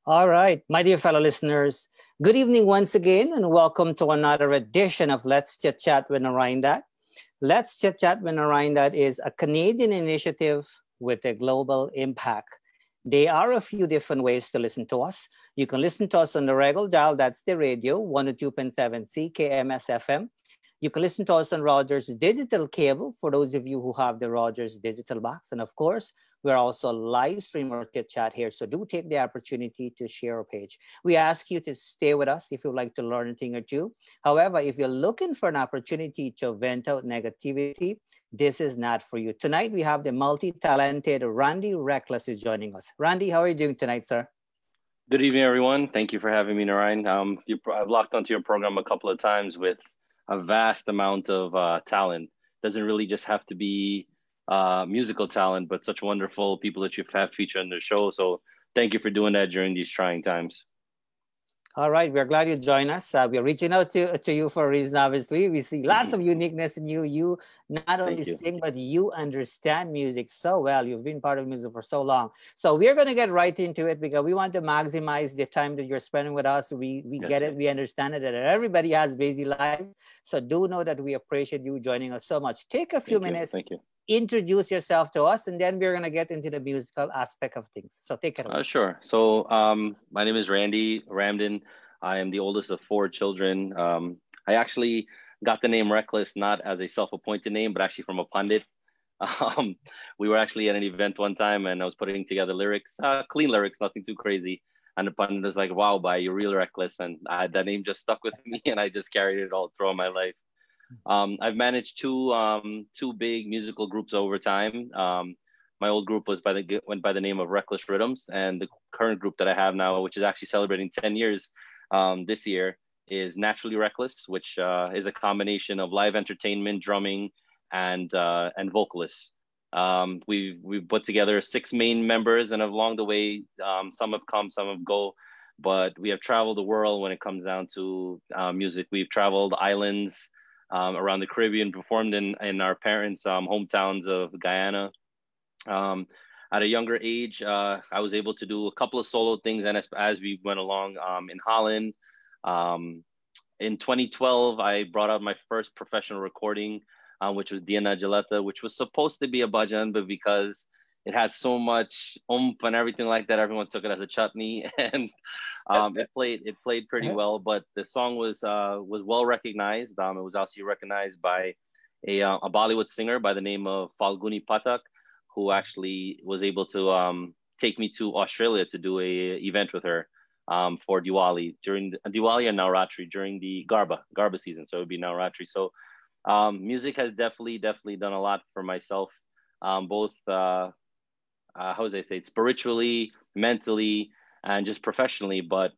All right, my dear fellow listeners, good evening once again, and welcome to another edition of Let's Chit Chat with Narine Dat. Let's Chit Chat with Narine Dat is a Canadian initiative with a global impact. There are a few different ways to listen to us. You can listen to us on the regular dial, that's the radio, 102.7 CKMS FM. You can listen to us on Rogers Digital Cable for those of you who have the Rogers Digital Box. And of course, we're also live stream or chit chat here. So do take the opportunity to share a page. We ask you to stay with us if you'd like to learn a thing or two. However, if you're looking for an opportunity to vent out negativity, this is not for you. Tonight, we have the multi-talented Randy Recklez is joining us. Randy, how are you doing tonight, sir? Good evening, everyone. Thank you for having me, Narine. I've locked onto your program a couple of times with a vast amount of talent. Doesn't really just have to be musical talent, but such wonderful people that you've had featured on the show. So thank you for doing that during these trying times. All right, we're glad you joined us. We're reaching out to you for a reason, obviously. We see lots of uniqueness in you. You not only sing, but you understand music so well. You've been part of music for so long. So we're going to get right into it because we want to maximize the time that you're spending with us. We get it. We understand it, that everybody has busy lives. So do know that we appreciate you joining us so much. Take a few minutes. Thank you. Introduce yourself to us, and then we're going to get into the musical aspect of things. So take it away. Sure. So my name is Randy Ramden. I am the oldest of four children. I actually got the name Recklez not as a self-appointed name, but actually from a pundit. We were actually at an event one time, and I was putting together lyrics, clean lyrics, nothing too crazy. And the pundit was like, "Wow, by you're real reckless," and that name just stuck with me, and I just carried it all throughout my life. I've managed two big musical groups over time. My old group went by the name of Reckless Rhythms, and the current group that I have now, which is actually celebrating 10 years this year, is Naturally Reckless, which is a combination of live entertainment, drumming, and vocalists. We've put together 6 main members, and along the way, some have come, some have go. But we have traveled the world when it comes down to music. We've traveled islands around the Caribbean, performed in our parents' hometowns of Guyana. At a younger age, I was able to do a couple of solo things, and as we went along in Holland. In 2012, I brought out my first professional recording, which was Diana Jaleta, which was supposed to be a bhajan, but because it had so much oomph and everything like that, everyone took it as a chutney, and it played pretty well. But the song was well recognized. It was also recognized by a Bollywood singer by the name of Falguni Pathak, who actually was able to take me to Australia to do a event with her for Diwali during Diwali and Navratri during the Garba season. So it would be Navratri. So music has definitely done a lot for myself, both how would I say it, spiritually, mentally, and just professionally. But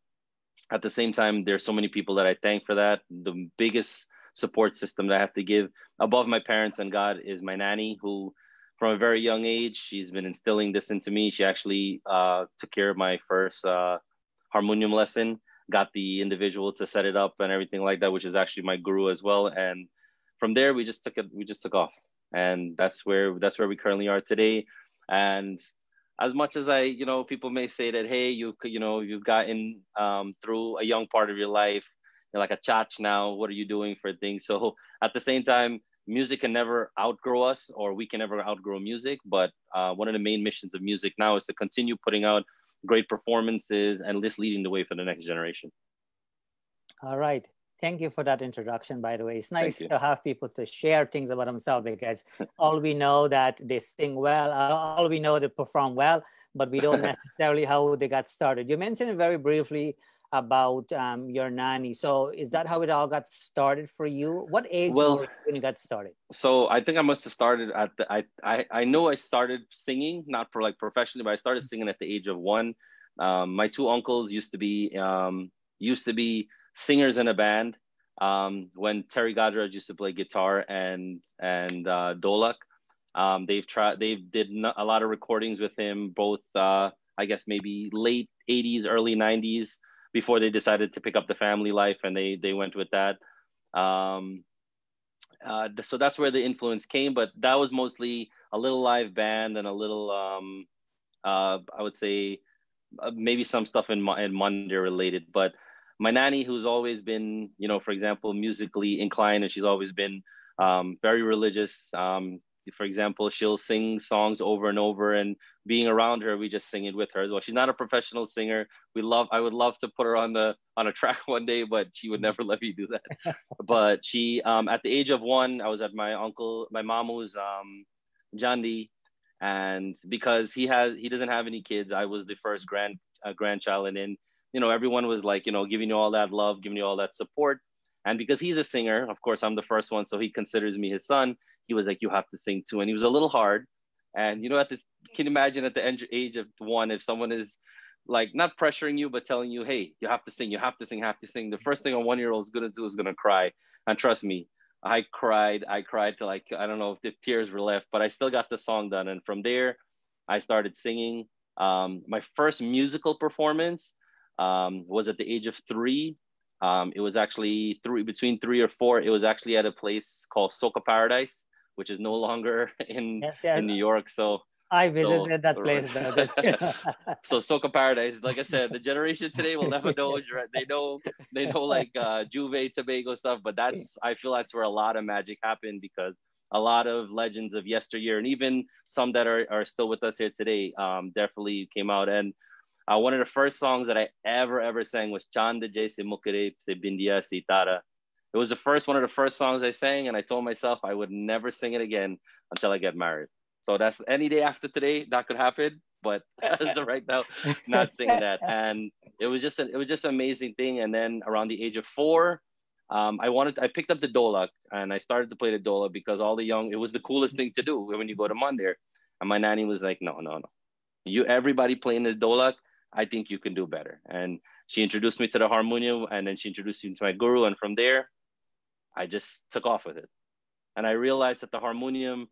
at the same time, there's so many people that I thank for that. The biggest support system that I have to give above my parents and God is my nanny, who from a very young age, she's been instilling this into me. She actually took care of my first harmonium lesson, got the individual to set it up and everything like that, which is actually my guru as well. And from there, we just took off. And that's where we currently are today. And as much as people may say that, hey, you've gotten through a young part of your life, you're like a chach now, what are you doing for things? So at the same time, music can never outgrow us, or we can never outgrow music. But one of the main missions of music now is to continue putting out great performances and just leading the way for the next generation. All right. Thank you for that introduction, by the way. It's nice to have people to share things about themselves, because all we know that they sing well, all we know they perform well, but we don't necessarily how they got started. You mentioned very briefly about your nanny. So is that how it all got started for you? What age were you when you got started? So I think I must have started at I know I started singing, not for like professionally, but I started singing at the age of 1. My 2 uncles used to be singers in a band when Terry Gadraj used to play guitar and Dolak. They did a lot of recordings with him, both I guess maybe late 80s, early 90s, before they decided to pick up the family life, and they went with that. So that's where the influence came, but that was mostly a little live band and a little I would say maybe some stuff in Monday related. But my nanny, who's always been, you know, for example, musically inclined, and she's always been very religious. For example, she'll sing songs over and over, and being around her, we just sing it with her as well. She's not a professional singer. I would love to put her on a track one day, but she would never let me do that. But she, at the age of 1, I was at my mamu's jandi, and because he doesn't have any kids, I was the first grandchild, and then, you know, everyone was like, you know, giving you all that love, giving you all that support. And because he's a singer, of course, I'm the first one, so he considers me his son. He was like, you have to sing too. And he was a little hard. And, you know, can you imagine at the age of 1, if someone is like not pressuring you, but telling you, hey, you have to sing, you have to sing, have to sing. The first thing a 1-year-old is going to do is going to cry. And trust me, I cried till, like, I don't know if the tears were left, but I still got the song done. And from there, I started singing. My first musical performance was at the age of 3. It was actually between 3 or 4. It was actually at a place called Soca Paradise, which is no longer in New York. So I visited that place though. So Soca Paradise, like I said, the generation today will never know. They know like Juve, Tobago stuff, but I feel that's where a lot of magic happened, because a lot of legends of yesteryear, and even some that are still with us here today, definitely came out. And one of the first songs that I ever sang was Chand Jaise Mukere Se Bindiya Sitara. It was one of the first songs I sang, and I told myself I would never sing it again until I get married. So that's any day after today that could happen, but as of right now, not singing that. And it was just an amazing thing. And then around the age of 4, I picked up the dolak, and I started to play the dolak because it was the coolest thing to do when you go to Mandir. And my nanny was like, no, everybody playing the dolak, I think you can do better. And she introduced me to the harmonium, and then she introduced me to my guru. And from there, I just took off with it. And I realized that the harmonium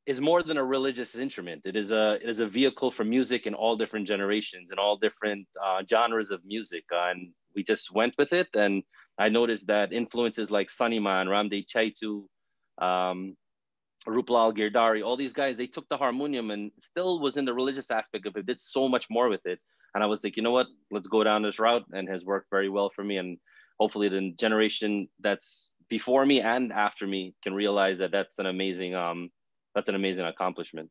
is more than a religious instrument. It is a vehicle for music in all different generations and all different genres of music. And we just went with it. And I noticed that influences like Sunny Man, Ramdev Chaitu, Ruplal Girdari, all these guys, they took the harmonium and still was in the religious aspect of it, did so much more with it. And I was like, you know what, let's go down this route, and has worked very well for me. And hopefully the generation that's before me and after me can realize that that's an amazing accomplishment.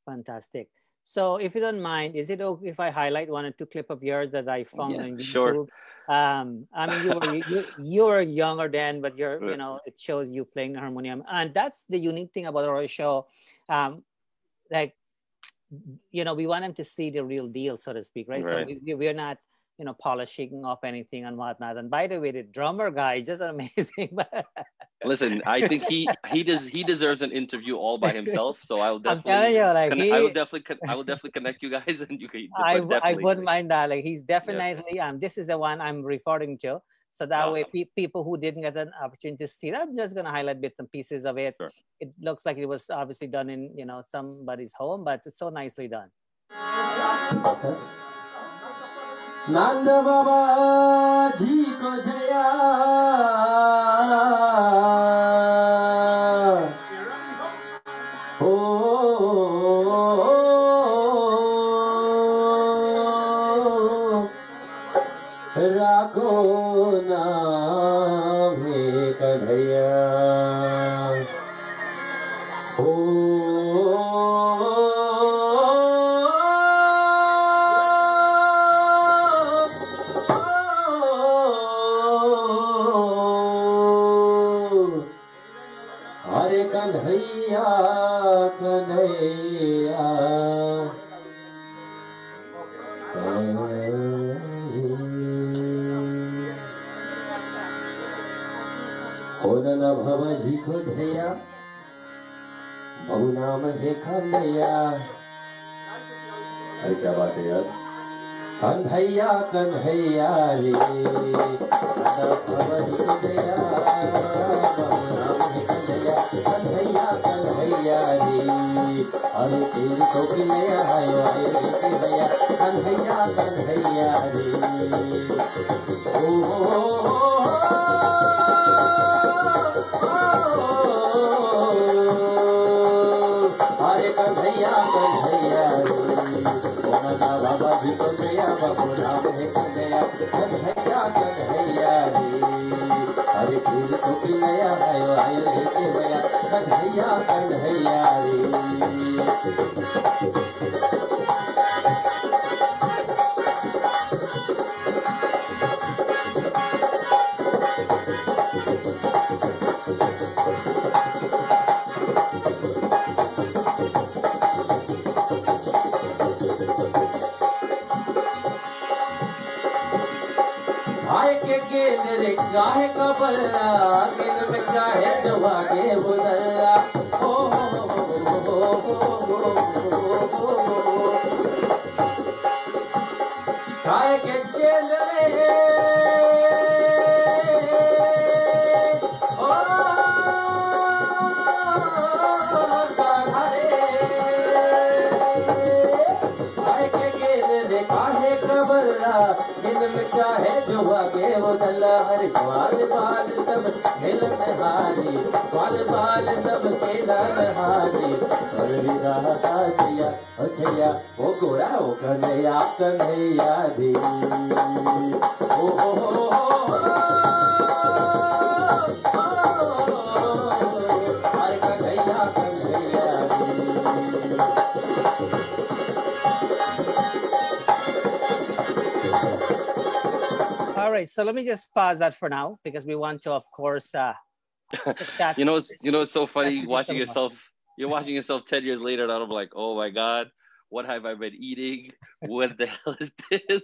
Fantastic. So if you don't mind, is it okay if I highlight 1 or 2 clips of yours that I found on YouTube? Sure. I mean, you were younger then, but you know, it shows you playing the harmonium, and that's the unique thing about our show. Like, you know, we want them to see the real deal, so to speak, right? So we're not, you know, polishing off anything and whatnot. And by the way, the drummer guy is just amazing. Listen, I think he deserves an interview all by himself. So I will definitely, I will definitely connect you guys, and you can. I wouldn't mind that. Like, he's definitely this is the one I'm referring to. So that way, people who didn't get an opportunity to see that, I'm just gonna highlight bits and pieces of it. Sure. It looks like it was obviously done in, you know, somebody's home, but it's so nicely done. Nanda Baba Ji ko jaya, rakho naam hai kadhaiya, Baba ji ko jaya, बहु नाम है कन्हैया। अरे क्या बात है यार, कन्हैया कन्हैया रे, बाबा जी को जया, बहु नाम है कन्हैया, कन्हैया कन्हैया रे, अरे तेरी टोपी ले आयो आयो रे भैया, कन्हैया कन्हैया रे, ओ कन्हैया कन्हैया रे, बाबा कन्हैया कन्हैया रे अरे फूल तो खिलाया आयो आयो रे के भैया कन्हैया कन्हैया रे चाहे कबल्ला किन में चाहे जवागे बुदल्ला ओ चाहे के गेंद रे ओ चाहे के गेंद रे चाहे कबल्ला किन में चाहे जवागे बुदल्ला हर बाल बाल सब मिलन हारी बाल बाल सब केदार हारी और विदा हाजिया अछया ओ गोरा ओ कन्हैया कन्हैया दी ओ हो हर Kanhaiya Kanhaiya All right, so let me just pause that for now because we want to, of course, chat. It's so funny Get watching some more. yourself. You're watching yourself 10 years later, and I'm like, oh my god, what have I been eating? What the hell is this?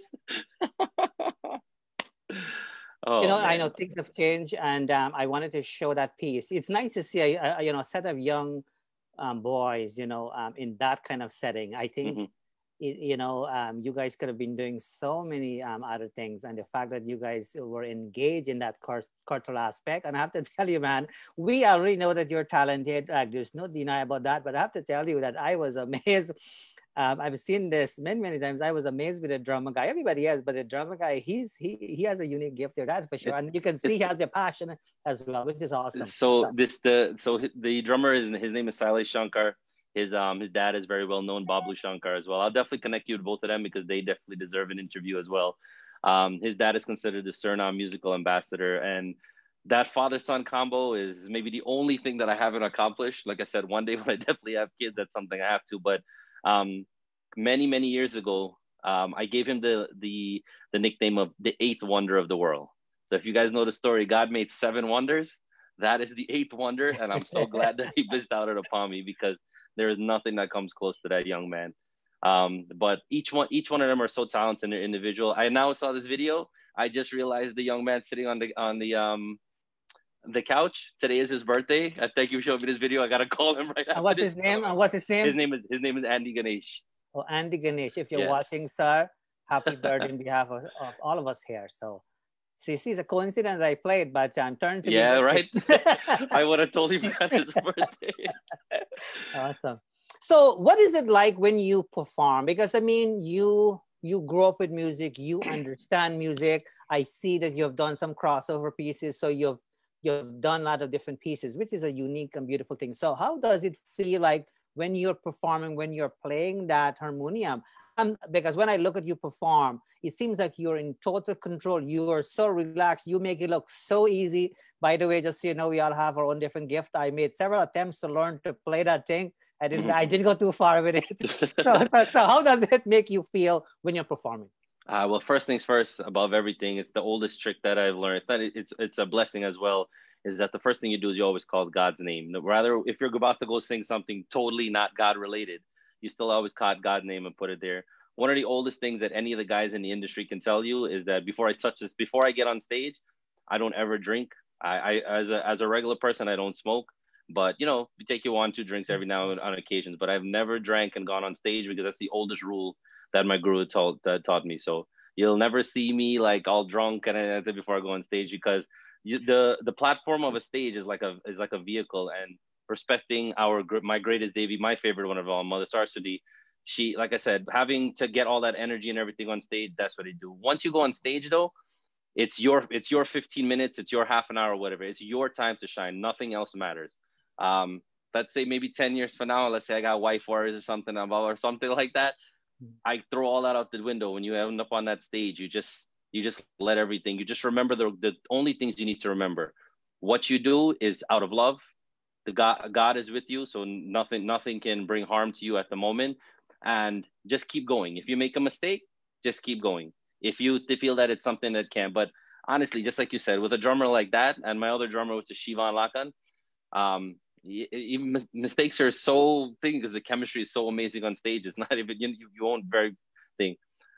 Oh I know man. things have changed, and I wanted to show that piece. It's nice to see a set of young boys, in that kind of setting. I think Mhm. you guys could have been doing so many other things, and the fact that you guys were engaged in that cultural aspect. And I have to tell you, man, we already know that you're talented. There's no deny about that. But I have to tell you that I was amazed. I've seen this many, many times. I was amazed with the drummer guy. Everybody has, but the drummer guy, he has a unique gift there, that's for sure. It's And you can see it's he has the passion as well, which is awesome. so this the drummer is his name is Sailesh Shankar. His dad is very well known, Bablu Shankar as well. I'll definitely connect you with both of them because they definitely deserve an interview as well. His dad is considered the Suriname musical ambassador, and that father son combo is maybe the only thing that I haven't accomplished. Like I said, one day when I definitely have kids, that's something I have to. But um, many years ago, I gave him the nickname of the eighth wonder of the world. So if you guys know the story, God made seven wonders. That is the eighth wonder, and I'm so glad that he bestowed it upon me because there is nothing that comes close to that young man. But each one of them are so talented and individual. I now saw this video. I just realized the young man sitting on the couch. Today is his birthday. Thank you for showing me this video. I gotta call him right And after what's this. his name? And what's his His name? name is Andy Ganesh. Oh, Andy Ganesh. If you're Yes. watching, sir, happy birthday on behalf of all of us here. So, see, it's a coincidence I played, but turn to me Yeah, this right. week. I would have told him on his birthday. Awesome. So, what is it like when you perform? Because I mean, you grew up with music, you understand music. I see that you have done some crossover pieces, so you've done a lot of different pieces, which is a unique and beautiful thing. So, how does it feel like when you're performing, when you're playing that harmonium? Because when I look at you perform, it seems like you're in total control. You are so relaxed. You make it look so easy. By the way, just so you know, we all have our own different gift. I made several attempts to learn to play that thing. I didn't go too far with it. So how does it make you feel when you're performing? Well, first things first, above everything, it's the oldest trick that I've learned. It's a blessing as well. Is that the first thing you do is you always call God's name. Rather, if you're about to go sing something totally not God related, you still always call God's name and put it there. One of the oldest things that any of the guys in the industry can tell you is that before I get on stage, I don't ever drink. I as a regular person, I don't smoke. But you take your 1, 2 drinks every now and on occasions. But I've never drank and gone on stage because that's the oldest rule that my guru taught me. So you'll never see me like all drunk and anything before I go on stage because the platform of a stage is like a vehicle, and respecting my greatest Davy, my favorite one of all, Mother Saraswati. She, like I said, having to get all that energy and everything on stage. That's what they do. Once you go on stage, though, it's your 15 minutes, it's your half an hour, whatever. It's your time to shine. Nothing else matters. Um, let's say maybe 10 years from now, let's say I got wife worries or something like that. I throw all that out the window. When you end up on that stage, You just let everything, you just remember the only things you need to remember. What you do is out of love. The God is with you, so nothing can bring harm to you at the moment. And just keep going. If you make a mistake, just keep going. If you feel that it's something that can, but honestly, just like you said, with a drummer like that, and my other drummer was Shivan Lakan, even mistakes are so thing because the chemistry is so amazing on stage. It's not even you won't very thing.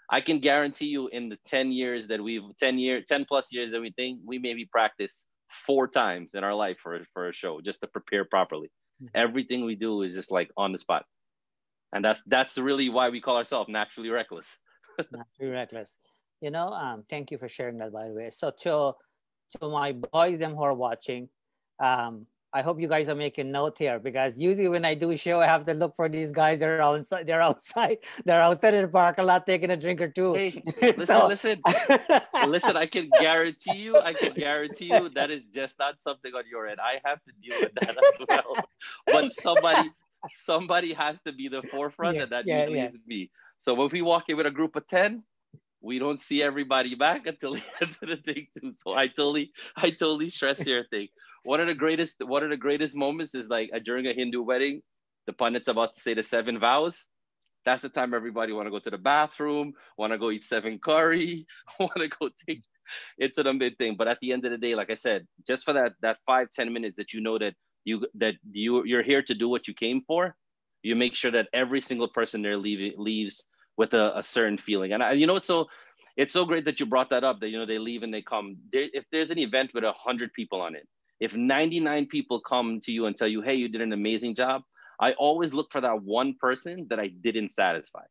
I can guarantee you in the 10 years that 10 plus years that we think, we maybe practice 4 times in our life for a show just to prepare properly. Mm-hmm. Everything we do is just like on the spot. And that's really why we call ourselves Naturally Recklez. Naturally Recklez. You know, thank you for sharing that, by the way. So to my boys, them who are watching, I hope you guys are making note here, because usually when I do a show, I have to look for these guys. They're outside. They're outside in the parking lot taking a drink or two. Hey, listen. I can guarantee you that is just not something on your end. I have to deal with that as well. But somebody has to be the forefront, and that usually is me. So when we walk in with a group of 10, we don't see everybody back until the end of the thing too. So I totally stress your thing. One of the greatest moments is like during a Hindu wedding, the pundit's about to say the 7 vows. That's the time everybody want to go to the bathroom, want to go eat 7 curry, want to go take. It's an amazing thing. But at the end of the day, like I said, just for that 5-10 minutes that you know that you're here to do what you came for, you make sure that every single person there leaves with a certain feeling. And so it's so great that you brought that up, that they leave and they come. If there's an event with 100 people on it, if 99 people come to you and tell you, hey, you did an amazing job, I always look for that one person that I didn't satisfy.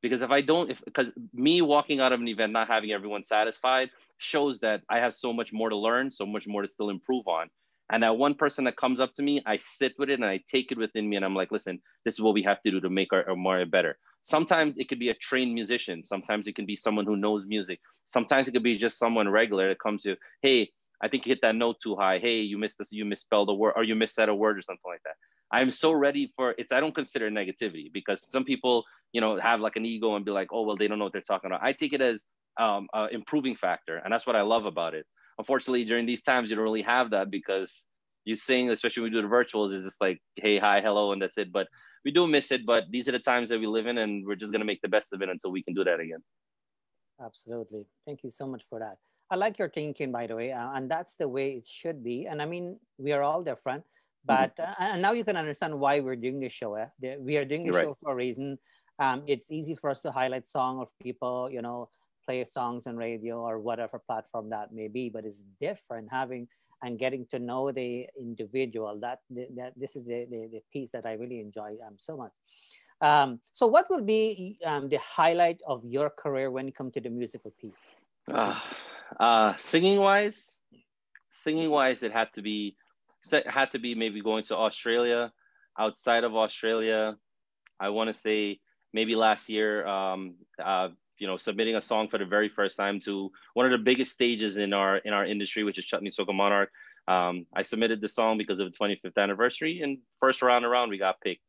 Because because me walking out of an event not having everyone satisfied shows that I have so much more to learn, so much more to still improve on. And that one person that comes up to me, I sit with it and I take it within me, and I'm like, listen, this is what we have to do to make our more better. Sometimes it could be a trained musician. Sometimes it can be someone who knows music. Sometimes it could be just someone regular that comes to, hey, I think you hit that note too high. Hey, you misspelled a word, or you missaid a word or something like that. I'm so ready for it. I don't consider negativity, because some people, have like an ego and be like, oh, well, they don't know what they're talking about. I take it as an improving factor. And that's what I love about it. Unfortunately, during these times, you don't really have that, because you sing, especially when we do the virtuals, is just like, hey, hi, hello, and that's it. But we do miss it. But these are the times that we live in, and we're just going to make the best of it until we can do that again. Absolutely. Thank you so much for that. I like your thinking, by the way, and that's the way it should be. And I mean, we are all different, but and now you can understand why we're doing this show. We are doing this show for a reason. It's easy for us to highlight song of people, play songs on radio or whatever platform that may be, but it's different having and getting to know the individual. That this is the piece that I really enjoy so much. So what will be the highlight of your career when it comes to the musical piece? Singing wise, it had to be maybe going to Australia. Outside of Australia, I want to say maybe last year, submitting a song for the very first time to one of the biggest stages in our industry, which is Chutney Soca Monarch. I submitted the song because of the 25th anniversary, and first round we got picked.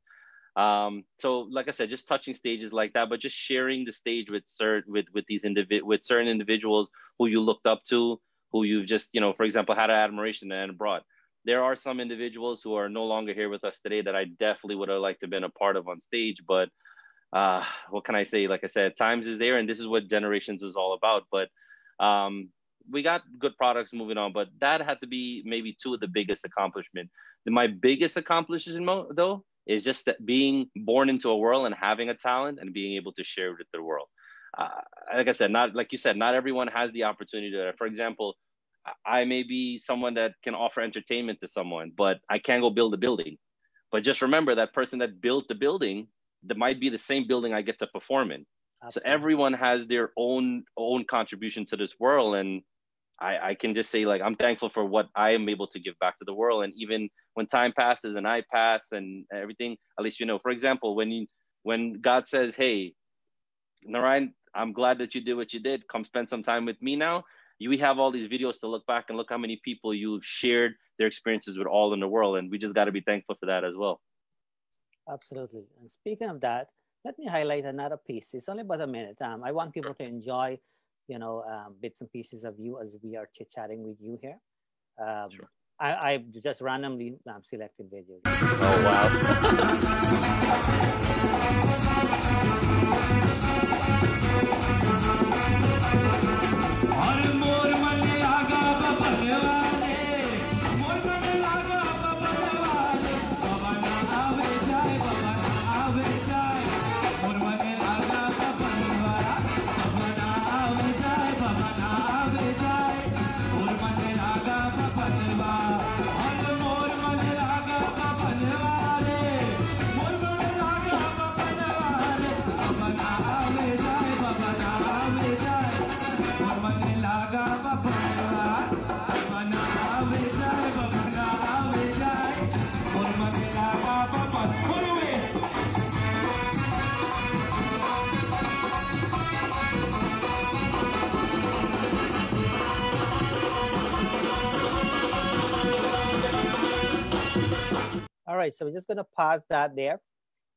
So like I said, just touching stages like that, but just sharing the stage with certain individuals who you looked up to, who you've just, for example, had an admiration and brought. There are some individuals who are no longer here with us today that I definitely would have liked to have been a part of on stage, but what can I say? Like I said, times is there, and this is what Generations is all about. But we got good products moving on, but that had to be maybe 2 of the biggest accomplishments. My biggest accomplishment, though, is just that being born into a world and having a talent and being able to share it with the world. Like I said, not everyone has the opportunity to. For example, I may be someone that can offer entertainment to someone, but I can't go build a building. But just remember, that person that built the building, that might be the same building I get to perform in. Absolutely. So everyone has their own contribution to this world. And I can just say, like, I'm thankful for what I am able to give back to the world. And even when time passes and I pass and everything, at least, for example, when God says, hey, Narine, I'm glad that you did what you did. Come spend some time with me now. We have all these videos to look back and look how many people you've shared their experiences with all in the world. And we just got to be thankful for that as well. Absolutely. And speaking of that, let me highlight another piece. It's only about a minute. I want people to enjoy bits and pieces of you as we are chit-chatting with you here. Um, Sure. I've just randomly selected videos. Oh wow. All right, so we're just gonna pause that there.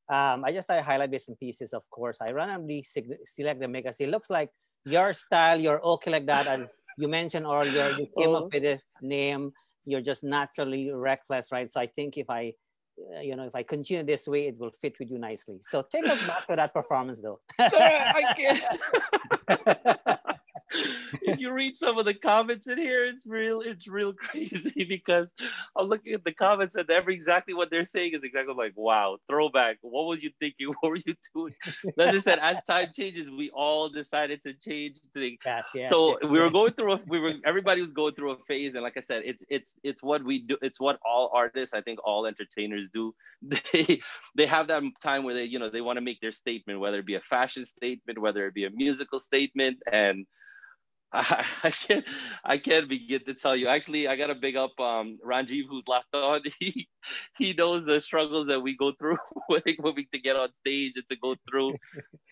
I highlight bits and pieces, of course. I randomly select them because it looks like your style, you're okay like that. As you mentioned earlier, you came up Oh. with a name. You're just naturally reckless, right? So I think if I continue this way, it will fit with you nicely. So take us back to that performance, though. Sorry, I can't. If you read some of the comments in here, it's real crazy because I'm looking at the comments and exactly what they're saying is exactly like, wow, throwback. What was you thinking? What were you doing? As I said, as time changes, we all decided to change things. Yes, yes, So yes, we were yes. going through everybody was going through a phase, and like I said, it's what we do. It's what all artists, I think, all entertainers do. They they have that time where they want to make their statement, whether it be a fashion statement, whether it be a musical statement, and I can't begin to tell you. Actually, I gotta big up Ranjiv who's locked on. He knows the struggles that we go through when we to get on stage and to go through.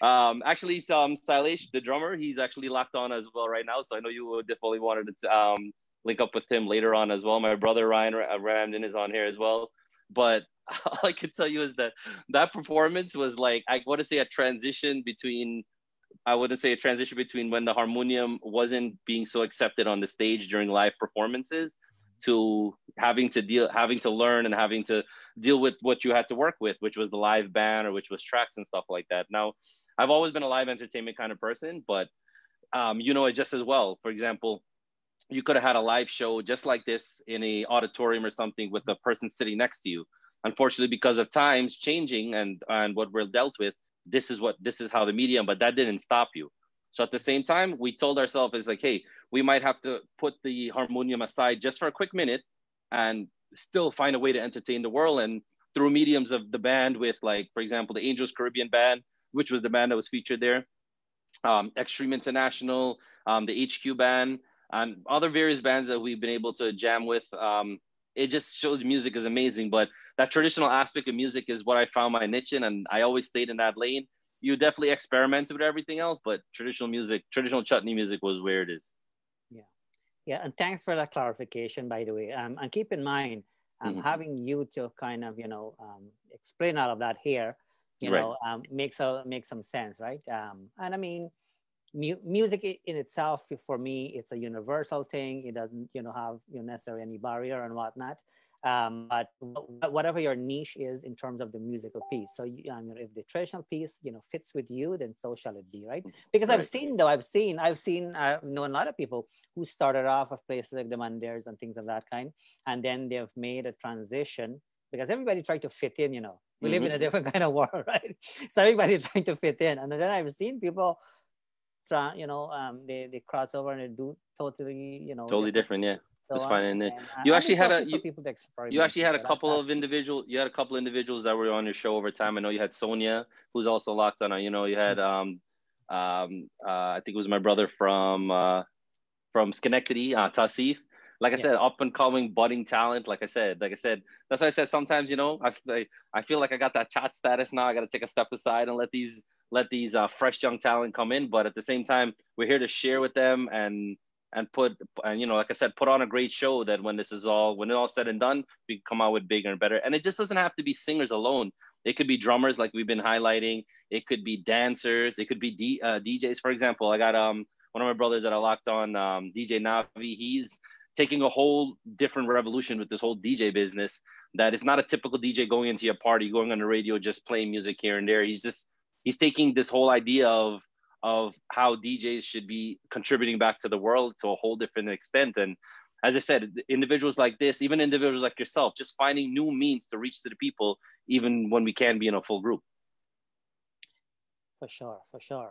Actually, some Stylish, the drummer, he's actually locked on as well right now. So I know you would definitely wanted to link up with him later on as well. My brother Ryan Ramden is on here as well. But all I can tell you is that that performance was like, I want to say a transition between, I wouldn't say a transition between when the harmonium wasn't being so accepted on the stage during live performances to having to learn and having to deal with what you had to work with, which was the live band or which was tracks and stuff like that. Now, I've always been a live entertainment kind of person, but you know it just as well. For example, you could have had a live show just like this in a auditorium or something with the person sitting next to you. Unfortunately, because of times changing and what we're dealt with, this is how the medium, but that didn't stop you. So at the same time, we told ourselves is like, hey, we might have to put the harmonium aside just for a quick minute and still find a way to entertain the world. And through mediums of the band with, like, for example, the Angels Caribbean Band, which was the band that was featured there, Extreme International, the HQ Band, and other various bands that we've been able to jam with. It just shows music is amazing. But that traditional aspect of music is what I found my niche in, and I always stayed in that lane. You definitely experimented with everything else, but traditional music, traditional chutney music was where it is. Yeah. Yeah. And thanks for that clarification, by the way. And keep in mind, Mhm. having you to kind of, explain all of that here, Right. makes some sense, right? And I mean, music in itself, for me, it's a universal thing. It doesn't, have necessarily any barrier and whatnot. But whatever your niche is in terms of the musical piece, so if the traditional piece fits with you, then so shall it be, right? Because Right. I've known a lot of people who started off of places like the Manders and things of that kind, and then they've made a transition because everybody tried to fit in. We live in a different kind of world, right? So everybody's trying to fit in, and then I've seen people they cross over and they do totally, Totally different different, yeah. pieces, so Just on. finding it. And You I'm actually just had happy for people to you experiment. actually had a So couple of individuals. You had a couple of individuals that were on your show over time. I know you had Sonia, who's also locked on. You know, you had I think it was my brother from Schenectady, Tasif. Like I yeah, said, up and coming, budding talent. Like I said, that's why I said sometimes, I feel like I got that chat status now. I got to take a step aside and let these fresh young talent come in. But at the same time, we're here to share with them and put and like I said, put on a great show that when it's all said and done, we can come out with bigger and better. And it just doesn't have to be singers alone. It could be drummers, like we've been highlighting. It could be dancers. It could be DJs. For example, I got one of my brothers that I locked on, DJ Navi, he's taking a whole different revolution with this whole DJ business. That it's not a typical DJ going into your party, going on the radio, just playing music here and there. He's taking this whole idea of how DJs should be contributing back to the world to a whole different extent. And as I said, individuals like this, even individuals like yourself, just finding new means to reach to the people, even when we can be in a full group. For sure, for sure.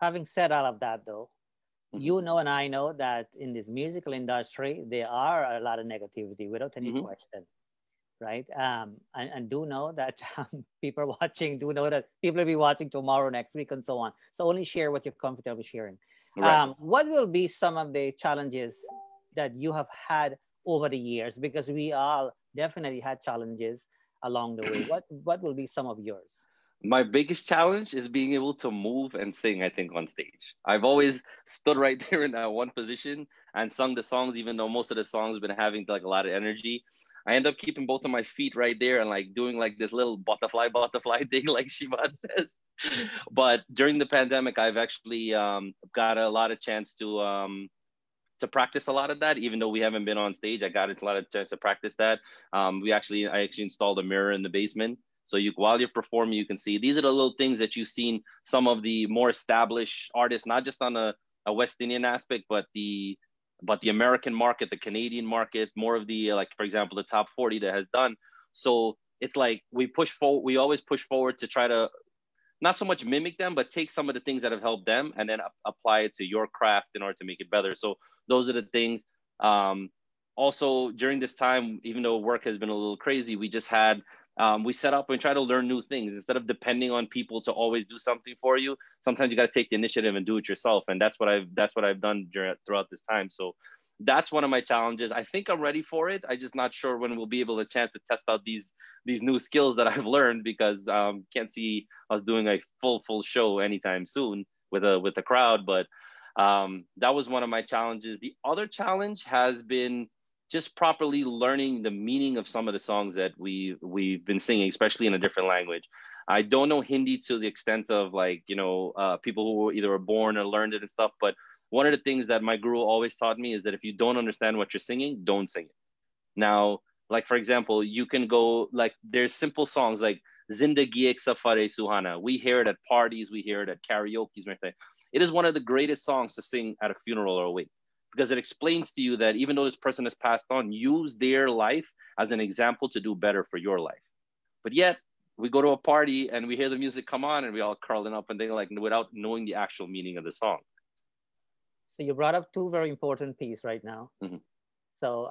Having said all of that, though, you know, and I know that in this musical industry, there are a lot of negativity without any question, right? And do know that people watching, do know that people will be watching tomorrow, next week, and so on. So only share what you're comfortable sharing. Right. What will be some of the challenges that you have had over the years? Because we all definitely had challenges along the way. What will be some of yours? My biggest challenge is being able to move and sing, I think, on stage. I've always stood right there in that one position and sung the songs, even though most of the songs have been having like a lot of energy. I end up keeping both of my feet right there and like doing like this little butterfly thing, like Shivan says. But during the pandemic, I've actually got a lot of chance to practice a lot of that. Even though we haven't been on stage, I got a lot of chance to practice that. I actually installed a mirror in the basement. So while you're performing, you can see these are the little things that you've seen some of the more established artists, not just on a West Indian aspect, but the American market, the Canadian market, more of the, like, for example, the top 40 that has done. So it's like we always push forward to try to not so much mimic them, but take some of the things that have helped them and then apply it to your craft in order to make it better. So those are the things. Also, during this time, even though work has been a little crazy, we just had we set up and try to learn new things instead of depending on people to always do something for you. Sometimes you got to take the initiative and do it yourself, and that's what I've done throughout this time. So that's one of my challenges. I think I'm ready for it. I'm just not sure when we'll be able to chance to test out these new skills that I've learned, because can't see us doing a full show anytime soon with a crowd. But that was one of my challenges. The other challenge has been just properly learning the meaning of some of the songs that we've been singing, especially in a different language. I don't know Hindi to the extent of like, people who either were born or learned it and stuff. But one of the things that my guru always taught me is that if you don't understand what you're singing, don't sing it. Now, like, for example, you can go, like, there's simple songs like Zindagi Ek Safar e Suhana. We hear it at parties, we hear it at karaoke's, right? It is one of the greatest songs to sing at a funeral or a wake, because it explains to you that even though this person has passed on, use their life as an example to do better for your life. But yet we go to a party and we hear the music come on and we all curling up and they like without knowing the actual meaning of the song. So you brought up two very important pieces right now. So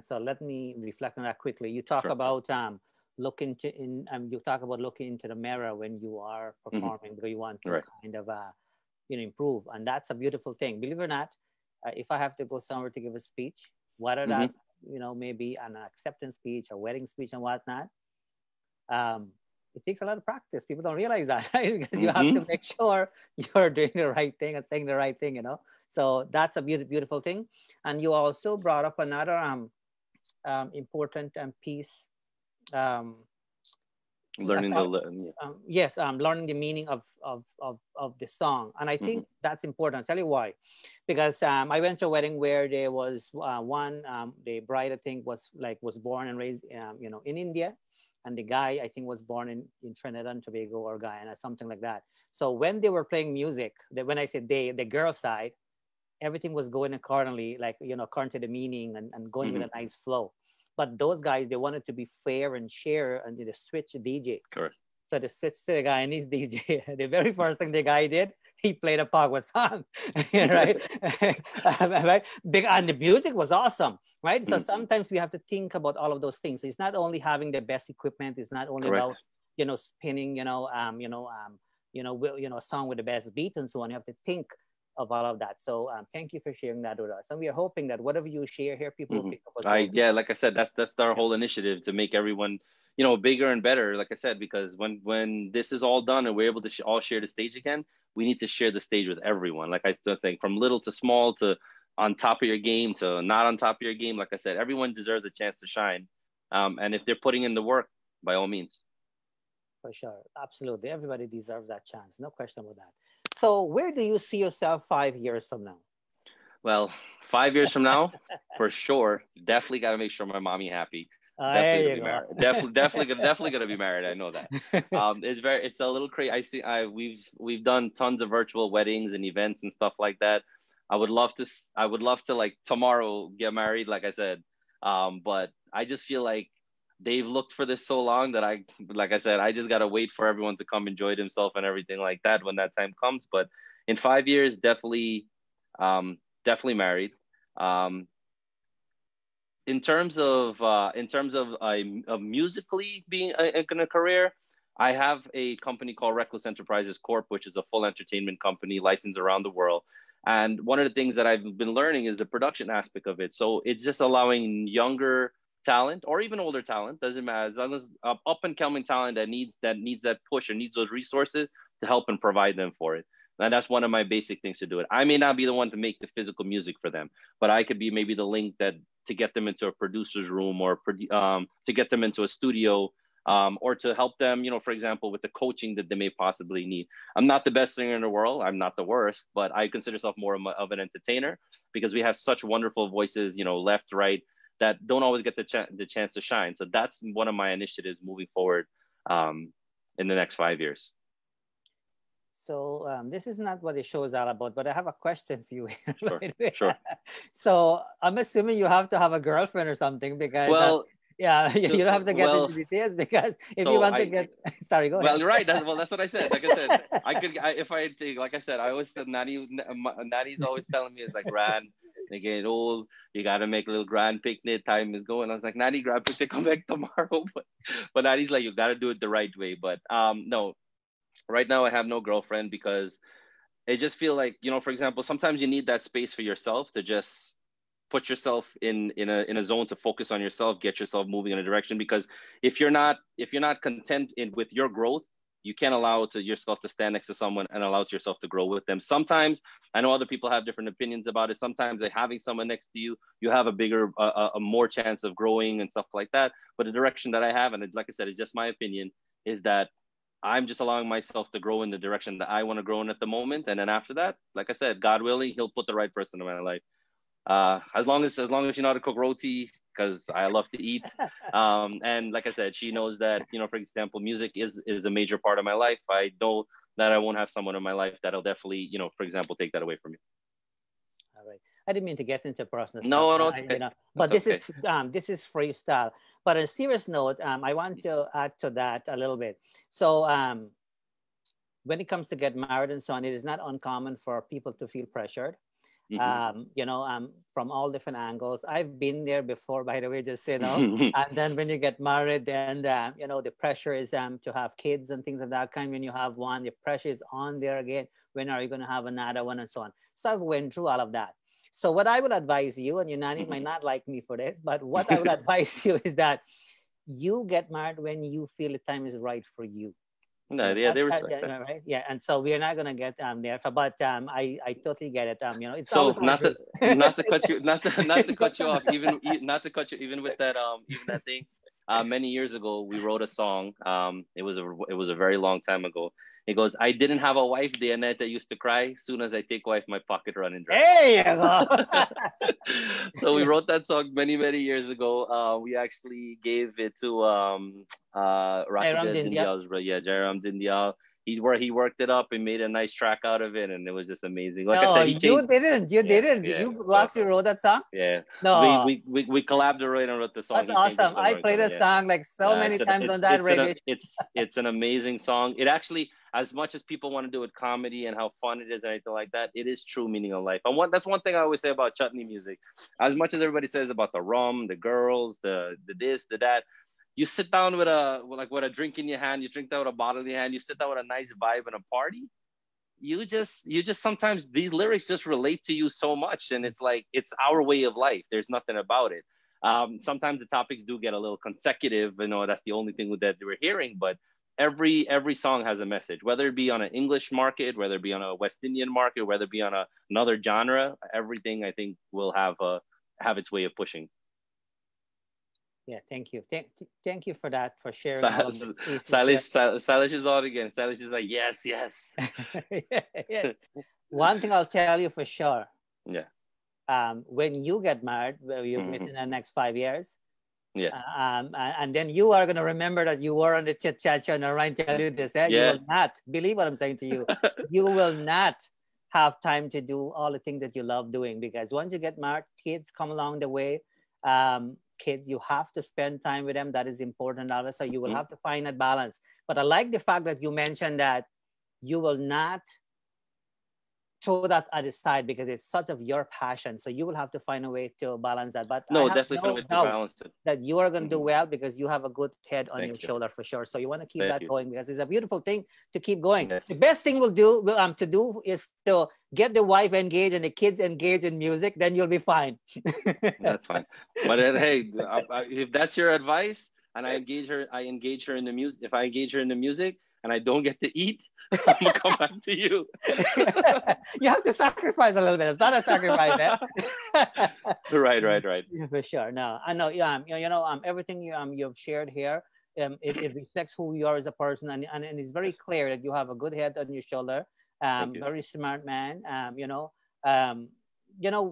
so let me reflect on that quickly. You talk about looking into the mirror when you are performing, because you want to kind of improve, and that's a beautiful thing. Believe it or not, if I have to go somewhere to give a speech, whether that maybe an acceptance speech, a wedding speech, and whatnot, it takes a lot of practice. People don't realize that, right? Because you have to make sure you're doing the right thing and saying the right thing, So that's a beautiful thing. And you also brought up another important piece. Learning learning the meaning of the song, and I think that's important. I'll tell you why. Because I went to a wedding where there was the bride, I think, was born and raised in India, and the guy, I think, was born in Trinidad and Tobago or Guyana, something like that. So when they were playing music, when I said they, the girl side, everything was going accordingly, according to the meaning and going with a nice flow. But those guys, they wanted to be fair and share, and they switch DJ. Correct. So they switched to the Guyanese DJ. The very first thing the guy did, he played a Pagwa song, right? Right? And the music was awesome, right? So sometimes we have to think about all of those things. It's not only having the best equipment. It's not only about spinning, a song with the best beat and so on. You have to think of all of that. So thank you for sharing that with us. And we are hoping that whatever you share here, people will pick up. Like I said, that's our whole initiative, to make everyone, bigger and better. Like I said, because when this is all done and we're able to all share the stage again, we need to share the stage with everyone. Like I still think, from little to small, to on top of your game to not on top of your game. Like I said, everyone deserves a chance to shine. And if they're putting in the work, by all means. For sure. Absolutely. Everybody deserves that chance. No question about that. So where do you see yourself 5 years from now? Well, 5 years from now, for sure, definitely got to make sure my mommy happy. Definitely There gonna you be go. married. Definitely gonna be married. I know that. It's a little crazy. We've done tons of virtual weddings and events and stuff like that. I would love to like tomorrow get married, like I said. But I just feel like they've looked for this so long that like I said, I just gotta wait for everyone to come enjoy themselves and everything like that when that time comes. But in 5 years, definitely married. Um, in terms of musically being in a career, I have a company called Recklez Enterprises Corp, which is a full entertainment company licensed around the world. And one of the things that I've been learning is the production aspect of it. So it's just allowing younger talent or even older talent, doesn't matter, as long as up and coming talent that push or needs those resources to help and provide them for it. And that's one of my basic things to do it. I may not be the one to make the physical music for them, but I could be maybe the link that to get them into a producer's room or to get them into a studio, or to help them, for example, with the coaching that they may possibly need. I'm not the best singer in the world. I'm not the worst, but I consider myself more of an entertainer because we have such wonderful voices, left, right, that don't always get the chance to shine. So that's one of my initiatives moving forward in the next 5 years. So this is not what the show is all about, but I have a question for you. Sure, Right? sure. So I'm assuming you have to have a girlfriend or something because Well, yeah, you don't have to get well, into details because if you so want to get, sorry, go well, ahead. you're right. That's what I said. Like I said, if I think, like I said, I always said, Nani's always telling me, it's like, Ran, they get old, you got to make a little grand picnic, time is going. I was like, Nani, grand picnic, come back tomorrow. But Nani's like, you got to do it the right way. But no, right now I have no girlfriend because I just feel like, for example, sometimes you need that space for yourself to just put yourself in a zone to focus on yourself, get yourself moving in a direction. Because if you're not content with your growth, you can't allow to yourself to stand next to someone and allow to yourself to grow with them. Sometimes I know other people have different opinions about it. Sometimes like having someone next to you, you have a bigger, a more chance of growing and stuff like that. But the direction that I have, and like I said, it's just my opinion, is that I'm just allowing myself to grow in the direction that I want to grow in at the moment. And then after that, like I said, God willing, He'll put the right person in my life. As long as you know how to cook roti, because I love to eat. And like I said, she knows that, for example, music is a major part of my life. I know that I won't have someone in my life that'll definitely, for example, take that away from me. All right. I didn't mean to get into personal stuff. No, it's okay. But That's this is freestyle. But on a serious note, I want to add to that a little bit. So when it comes to get married and so on, it is not uncommon for people to feel pressured. From all different angles. I've been there before, by the way, just and then when you get married, then the pressure is to have kids and things of that kind. When you have one, the pressure is on there again. When are you going to have another one and so on? So I've went through all of that. So what I would advise you, and Nani might not like me for this, but what I would advise you is that you get married when you feel the time is right for you. No, yeah, they respect that. Right? Yeah, and so we are not gonna get there, but I totally get it. It's so always not to cut you not to cut you off, not to cut you even with that thing. Many years ago, we wrote a song. It was a very long time ago. It goes, I didn't have a wife, the Annette that used to cry. Soon as I take wife, my pocket running dry. Hey, you go. So we wrote that song many, many years ago. We actually gave it to Rashida Dindial's brother. Yeah, Jairam Dindial. He worked it up and made a nice track out of it, and it was just amazing. Like I said, he changed. You didn't. Did you actually wrote that song? Yeah. No. We collaborated and wrote the song. That's awesome. I played the song like many times on that radio. It's an amazing song. It actually, as much as people want to do it comedy and how fun it is and anything like that, it is true meaning of life. And that's one thing I always say about chutney music. As much as everybody says about the rum, the girls, the this, the that, you sit down with a drink in your hand, you drink that with a bottle in your hand, you sit down with a nice vibe and a party. You just sometimes these lyrics just relate to you so much, and it's like it's our way of life. There's nothing about it. Sometimes the topics do get a little consecutive, that's the only thing that we're hearing, but every song has a message, whether it be on an English market, whether it be on a West Indian market, whether it be on another genre. Everything I think will have its way of pushing. Yeah, thank you. Thank you for that, for sharing. Salish is on again. Salish is like, yes. Yes. One thing I'll tell you for sure. Yeah. when you get married, Mm-hmm. within the next 5 years, Yes. and then you are going to remember that you were on the chit chat show, and Ryan tell you this, you Yeah. will not believe what I'm saying to you. You will not have time to do all the things that you love doing, because once you get married, kids come along the way. Kids, you have to spend time with them. That is important. Also, you will Mhm. have to find that balance. But I like the fact that you mentioned that you will not throw that at the side because it's such of your passion. So you will have to find a way to balance that. But I No, have definitely find a no way to doubt balance it. that you are going to do Hmm. well because you have a good head on your Thank you. shoulder for sure. So you want to keep Thank that you. going because it's a beautiful thing to keep going. Yes. The best thing we'll do to do is to get the wife engaged and the kids engaged in music. Then you'll be fine. That's fine. But hey, if that's your advice, and I engage her in the music. If I engage her in the music and I don't get to eat, I'm gonna come back to you. You have to sacrifice a little bit. It's not a sacrifice, eh? Right, right, right. Yeah, for sure. No, I know. Yeah, everything you've shared here, it reflects who you are as a person, and it's very Yes. clear that you have a good head on your shoulder. Thank you. Very smart man. Um,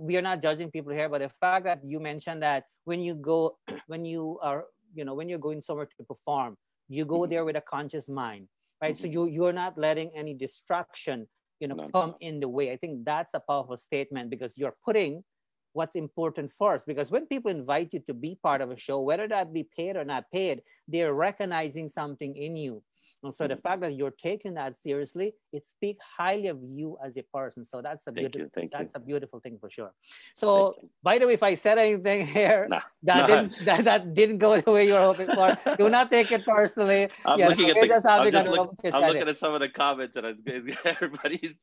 we are not judging people here, but the fact that you mentioned that when you go, when you are, when you're going somewhere to perform, you go Hmm. there with a conscious mind, right? So Hmm. you're not letting any distraction, No, no, come no. in the way. I think that's a powerful statement because you're putting what's important first, because when people invite you to be part of a show, whether that be paid or not paid, they're recognizing something in you. And so the Hmm. fact that you're taking that seriously, it speaks highly of you as a person. So Thank you. Thank you. that's a beautiful thing for sure. Thank So you. by the way, if I said anything here Nah, that nah. that didn't go the way you were hoping for, do not take it personally. I'm looking at We're the. just having a little chit I'm chat. looking at some of the comments, and everybody's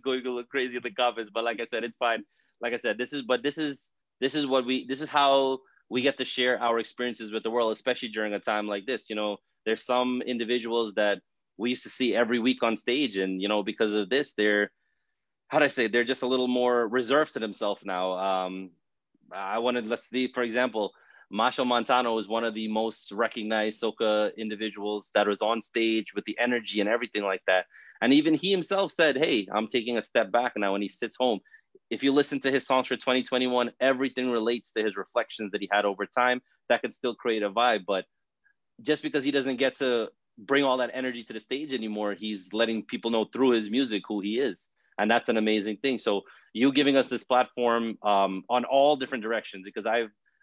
going a little crazy in the comments. But like I said, it's fine. Like I said, this is how we get to share our experiences with the world, especially during a time like this. There's some individuals that we used to see every week on stage, and because of this, they're how do I say they're just a little more reserved to themselves now. I wanted let's see, for example, Marshall Montano is one of the most recognized soca individuals that was on stage with the energy and everything like that. And even he himself said, "Hey, I'm taking a step back now." When he sits home, if you listen to his songs for 2021, everything relates to his reflections that he had over time. That could still create a vibe, but just because he doesn't get to bring all that energy to the stage anymore, he's letting people know through his music who he is, and that's an amazing thing. So you giving us this platform on all different directions, because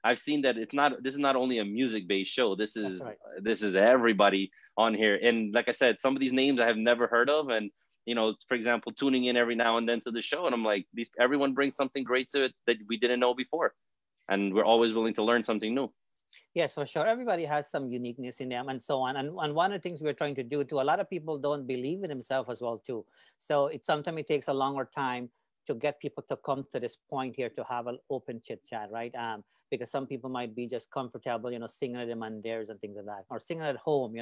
I've seen that this is not only a music based show. This That's is right. this is everybody on here, and like I said, some of these names I have never heard of, and for example, tuning in every now and then to the show, and I'm like, these everyone brings something great to it that we didn't know before, and we're always willing to learn something new. Yes, for sure. Everybody has some uniqueness in them and so on. And one of the things we're trying to do too, a lot of people don't believe in themselves as well too. So sometimes it takes a longer time to get people to come to this point here to have an open chit chat, right? Because some people might be just comfortable, singing at them and theirs and things like that, or singing at home,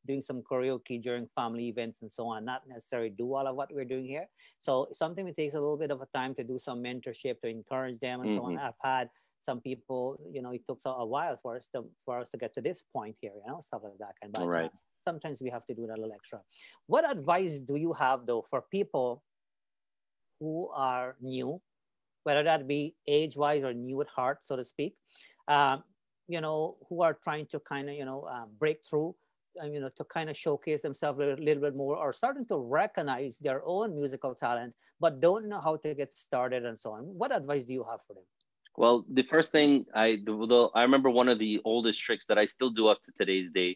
doing some karaoke during family events and so on, not necessarily do all of what we're doing here. So sometimes it takes a little bit of a time to do some mentorship, to encourage them and so on. Hmm. I've had some people, it took a while for us to get to this point here, stuff like that. And All but right. sometimes we have to do that a little extra. What advice do you have though for people who are new, whether that be age-wise or new at heart, so to speak, um, who are trying to kind of break through, to kind of showcase themselves a little bit more, or starting to recognize their own musical talent, but don't know how to get started and so on. What advice do you have for them? Well, the first thing I remember one of the oldest tricks that I still do up to today's day,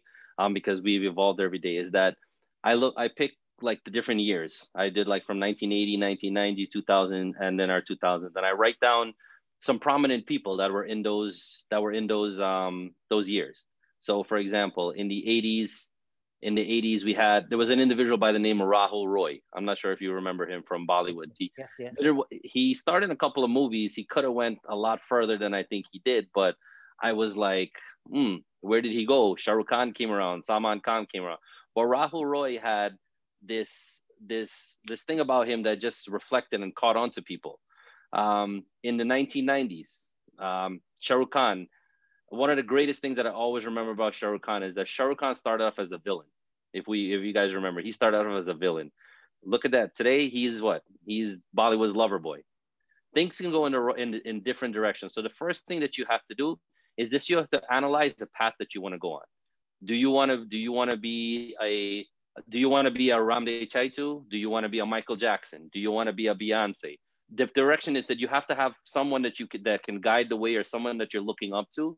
because we've evolved every day, is that I pick like the different years. I did like from 1980, 1990, 2000, and then our 2000s, and I write down some prominent people that were in those years. So, for example, in the 80s, there was an individual by the name of Rahul Roy. I'm not sure if you remember him from Bollywood. Yes, yes. He starred in a couple of movies. He could have went a lot further than I think he did, but I was like, where did he go? Shah Rukh Khan came around, Salman Khan came around, but Rahul Roy had this this thing about him that just reflected and caught on to people. In the 1990s, Shah Rukh Khan, one of the greatest things that I always remember about Shah Rukh Khan is that Shah Rukh Khan started off as a villain. If you guys remember, he started off as a villain. Look at that. Today he's what? He's Bollywood's lover boy. things can go in different directions. So the first thing that you have to do is this: you have to analyze the path that you want to go on. Do you want to be a Ramde Chaitu? Do you want to be a Michael Jackson? Do you want to be a Beyonce? The direction is that you have to have someone that can guide the way, or someone that you're looking up to,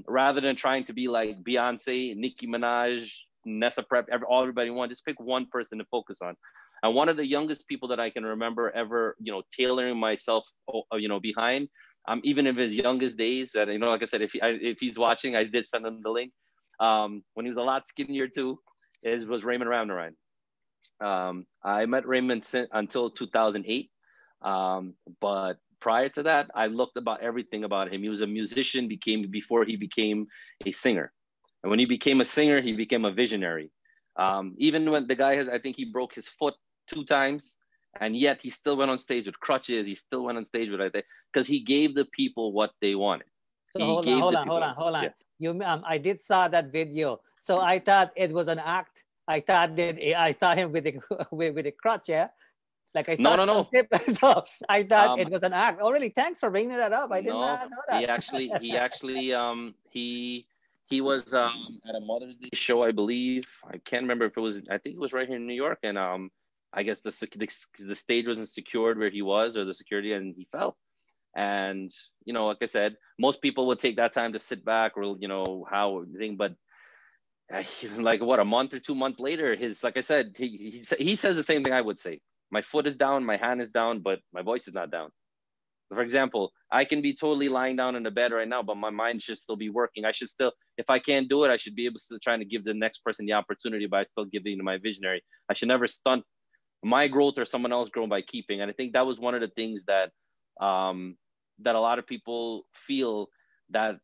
rather than trying to be like Beyonce, Nicki Minaj, Nessa Prep, everybody want. Just pick one person to focus on. And one of the youngest people that I can remember ever, tailoring myself, behind, even in his youngest days, and like I said, if he's watching, I did send him the link. When he was a lot skinnier too, was Raymond Ramnarine. I met Raymond until 2008. But prior to that, I looked about everything about him. He was a musician before he became a singer. And when he became a singer, he became a visionary. Even when the guy I think he broke his foot 2 times, and yet he still went on stage with crutches. He still went on stage with because he gave the people what they wanted. So hold on. Yeah. I did saw that video. So I thought it was an act. I thought that I saw him with a crutch, yeah? Like I saw no. So I thought it was an act. Oh, really? Thanks for bringing that up. I did not know that. He was at a Mother's Day show, I believe. I can't remember if it was. I think it was right here in New York, and I guess the stage wasn't secured where he was, or the security, and he fell. And like I said, most people would take that time to sit back, or how thing, but like what, a month or 2 months later, like I said, he says the same thing I would say. My foot is down, my hand is down, but my voice is not down. For example, I can be totally lying down in the bed right now, but my mind should still be working. I should still, if I can't do it, I should be able to try to give the next person the opportunity, but I still give it to my visionary. I should never stunt my growth or someone else growing by keeping. And I think that was one of the things that that a lot of people feel that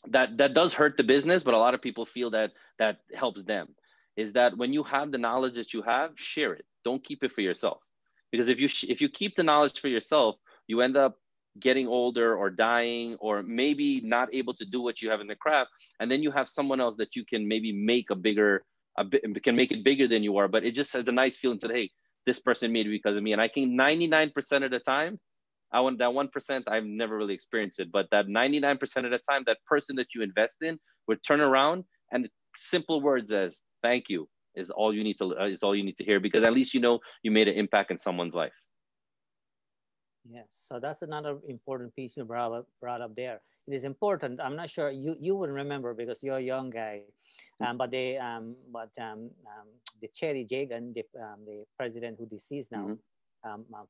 that does hurt the business, but a lot of people feel that helps them, is that when you have the knowledge that you have, share it. Don't keep it for yourself. Because if you keep the knowledge for yourself, you end up getting older or dying, or maybe not able to do what you have in the craft. And then you have someone else that you can maybe make can make it bigger than you are. But it just has a nice feeling that, hey, this person made it because of me. And I think 99% of the time, I want that 1%, I've never really experienced it, but that 99% of the time, that person that you invest in would turn around, and simple words as thank you is all you need to hear, because at least you made an impact in someone's life. Yes, so that's another important piece you brought up there. It is important. I'm not sure you would remember because you're a young guy, but the Cherry Jagan, the president who deceased now,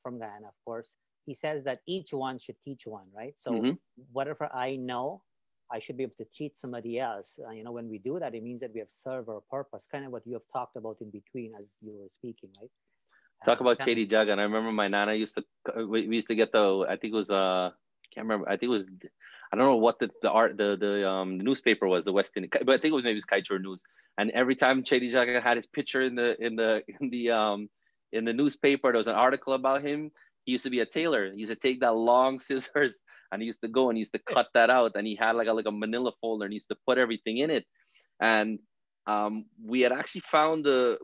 from Guyana, of course, he says that each one should teach one, right? So whatever I know, I should be able to teach somebody else. When we do that, it means that we have served our purpose, kind of what you have talked about in between as you were speaking, right? Talk about Chedi Jagan. I remember my nana we used to get I think it was can't remember. I think it was, I don't know what the newspaper was, the West Indian, but I think it was maybe Skychor News. And every time Chedi Jagan had his picture in the newspaper, there was an article about him. He used to be a tailor. He used to take that long scissors, and he used to go and he used to cut that out. And he had like a manila folder, and he used to put everything in it. And we had found the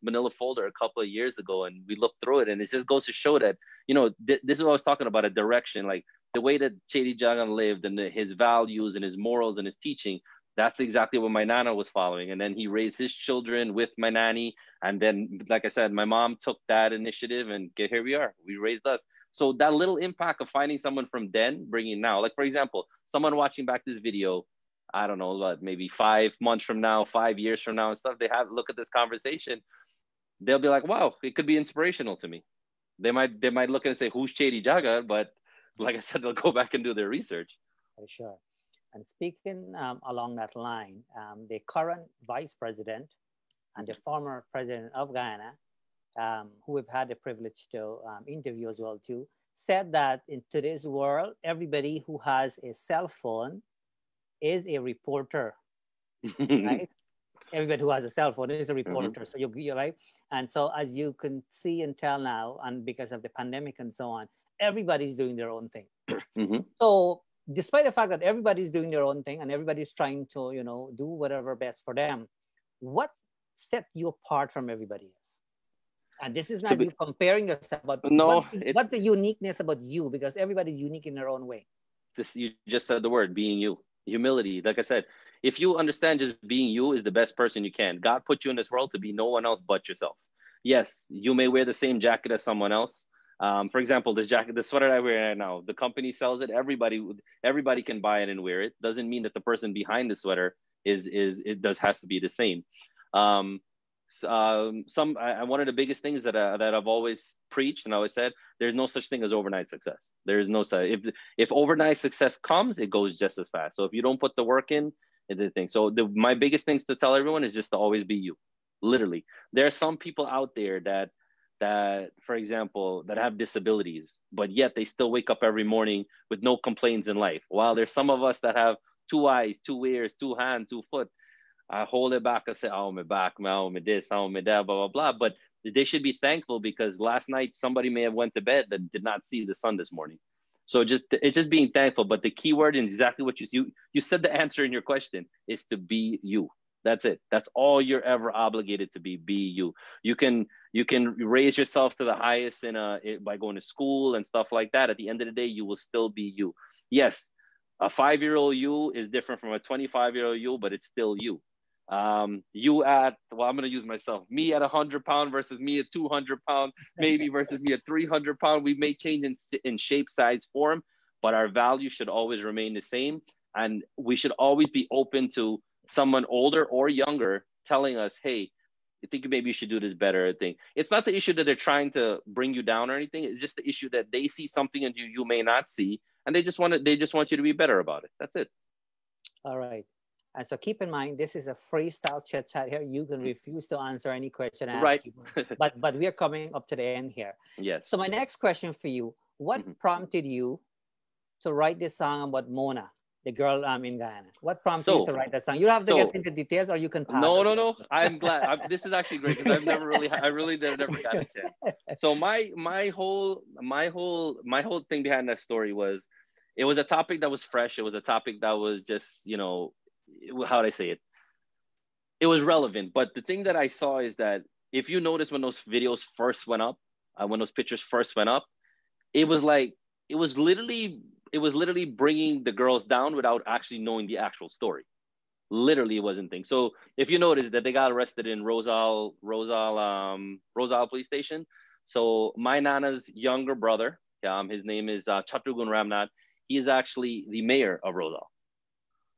manila folder a couple of years ago, and we looked through it, and it just goes to show that, this is what I was talking about, a direction, like the way that Chedi Jagan lived, and his values and his morals and his teaching. That's exactly what my nana was following. And then he raised his children with my nanny. And then, like I said, my mom took that initiative, and here we are. We raised us. So that little impact of finding someone from then, bringing now, like, for example, someone watching back this video, I don't know, maybe 5 months from now, 5 years from now and stuff, they look at this conversation, they'll be like, wow, it could be inspirational to me. They might look and say, who's Chedi Jagan? But like I said, they'll go back and do their research. For sure. And speaking along that line, the current vice president and the former president of Guyana, who we've had the privilege to interview as well too, said that in today's world, everybody who has a cell phone is a reporter, right? Everybody who has a cell phone is a reporter. So you're right. And so as you can see and tell now, and because of the pandemic and so on, everybody's doing their own thing. So despite the fact that everybody's doing their own thing and everybody's trying to, do whatever best for them, what set you apart from everybody else? And this is to not be, you comparing yourself, but no, what's the uniqueness about you? Because everybody's unique in their own way. this, you just said the word, being you. Humility. Like I said, if you understand just being you is the best person you can. God put you in this world to be no one else but yourself. Yes, you may wear the same jacket as someone else. For example, this jacket, the sweater I wear right now, the company sells it. Everybody can buy it and wear it. Doesn't mean that the person behind the sweater has to be the same. Um, One of the biggest things that I've always preached and always said, there's no such thing as overnight success. There is no such. If overnight success comes, it goes just as fast. So if you don't put the work in, it's the thing. So my biggest things to tell everyone is just to always be you. Literally, there are some people out there that, for example, that have disabilities, but yet they still wake up every morning with no complaints in life. While there's some of us that have two eyes, two ears, two hands, two foot. I hold it back and say, oh, my back, oh, my this, oh, my that, blah, blah, blah. But they should be thankful because last night somebody may have went to bed that did not see the sun this morning. So it's just being thankful. But the key word and exactly what you said the answer in your question is to be you. That's it. That's all you're ever obligated to be you. You can raise yourself to the highest by going to school and stuff like that. At the end of the day, you will still be you. Yes, a 5-year-old you is different from a 25-year-old you, but it's still you. I'm going to use myself, me at 100-pound versus me at 200-pound, maybe versus me at 300-pound. We may change in shape, size, form, but our value should always remain the same. And we should always be open to someone older or younger telling us, hey, I think maybe you should do this better thing. It's not the issue that they're trying to bring you down or anything. It's just the issue that they see something in you may not see, and they just want you to be better about it. That's it. All right. And so keep in mind, this is a freestyle chit chat here. You can refuse to answer any question I ask right. you. But we are coming up to the end here. Yes. So my next question for you, what prompted you to write this song about Mona, the girl in Guyana? What prompted you to write that song? You don't have to get into details, or you can pass. No. I'm glad. This is actually great because I really never got a chance. So my whole thing behind that story was, it was a topic that was fresh. It was a topic that was just, how do I say it? It was relevant. But the thing that I saw is that if you notice when those videos first went up, when those pictures first went up, it was literally bringing the girls down without actually knowing the actual story. Literally, it wasn't thing. So if you notice that they got arrested in Rosal police station. So my Nana's younger brother, his name is Chatrugun Ramnath. He is actually the mayor of Rosal.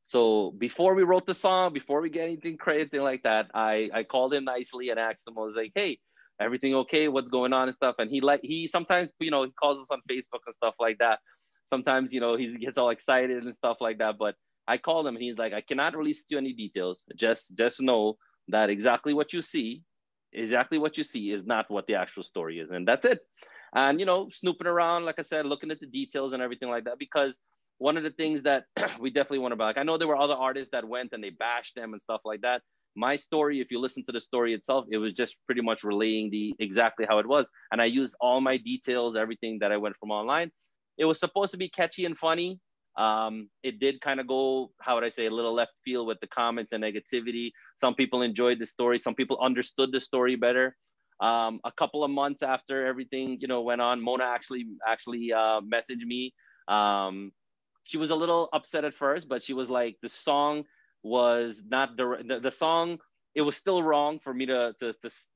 So before we wrote the song, before we get anything crazy like that, I called him nicely and asked him, I was like, hey, everything okay? What's going on and stuff? And he sometimes, he calls us on Facebook and stuff like that. Sometimes, he gets all excited and stuff like that. But I called him and he's like, I cannot release to you any details. Just know that exactly what you see is not what the actual story is. And that's it. And, snooping around, like I said, looking at the details and everything like that, because one of the things that we definitely want to back, I know there were other artists that went and they bashed them and stuff like that. My story, if you listen to the story itself, it was just pretty much relaying exactly how it was. And I used all my details, everything that I went from online. It was supposed to be catchy and funny. It did kind of go, how would I say, a little left field with the comments and negativity. Some people enjoyed the story. Some people understood the story better. A couple of months after everything, went on, Mona actually messaged me. She was a little upset at first, but she was like, the song was not the song. It was still wrong for me to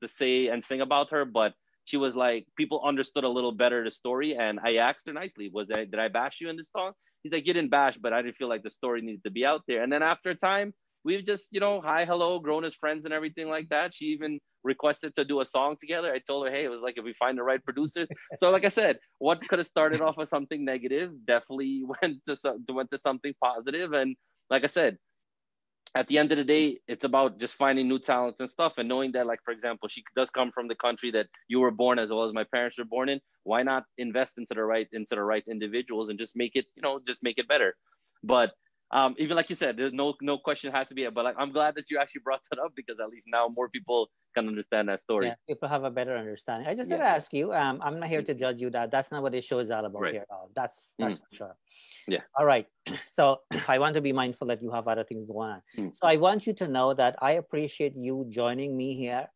say and sing about her, but she was like, people understood a little better the story. And I asked her nicely, did I bash you in this song? He's like, you didn't bash, but I didn't feel like the story needed to be out there. And then after a time, we've just, hi, hello, grown as friends and everything like that. She even requested to do a song together. I told her, hey, it was like, if we find the right producer. So like I said, what could have started off as something negative definitely went to something positive. And like I said, at the end of the day, it's about just finding new talent and stuff, and knowing that, like, for example, she does come from the country that you were born as well as my parents were born in. Why not invest into the right individuals and just make it, just make it better? But even like you said, there's no question has to be it. But like, I'm glad that you actually brought that up, because at least now more people can understand that story. Yeah, people have a better understanding. I just want to ask you, I'm not here to judge you. That's not what this show is all about here. That's for sure. Yeah. All right. So I want to be mindful that you have other things going on. So I want you to know that I appreciate you joining me here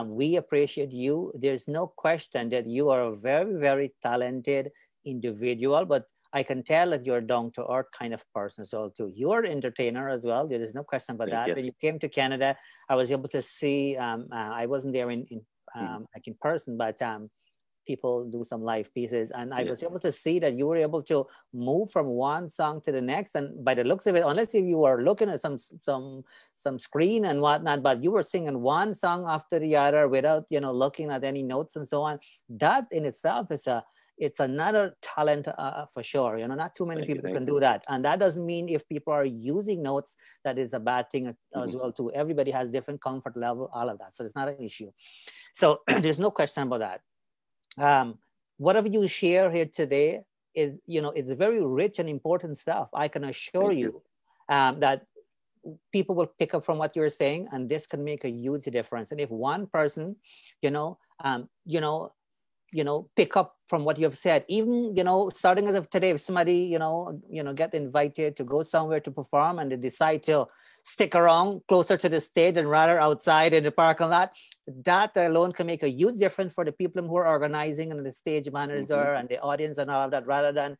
We appreciate you. There's no question that you are a very, very talented individual, but I can tell that you're a down to earth kind of person as well too. You're an entertainer as well. There is no question about that. When you came to Canada, I was able to see. I wasn't there like in person, but people do some live pieces, and I was able to see that you were able to move from one song to the next. And by the looks of it, unless if you were looking at some screen and whatnot, but you were singing one song after the other without looking at any notes and so on. That in itself is it's another talent for sure. Not too many people can do that. And that doesn't mean if people are using notes, that is a bad thing as well too. Everybody has different comfort level, all of that. So it's not an issue. So there's no question about that. Whatever you share here today is, it's very rich and important stuff. I can assure you that people will pick up from what you're saying, and this can make a huge difference. And if one person, pick up from what you've said, even, starting as of today, if somebody, get invited to go somewhere to perform and they decide to stick around closer to the stage and rather outside in the parking lot, that alone can make a huge difference for the people who are organizing and the stage manager and the audience and all of that, rather than,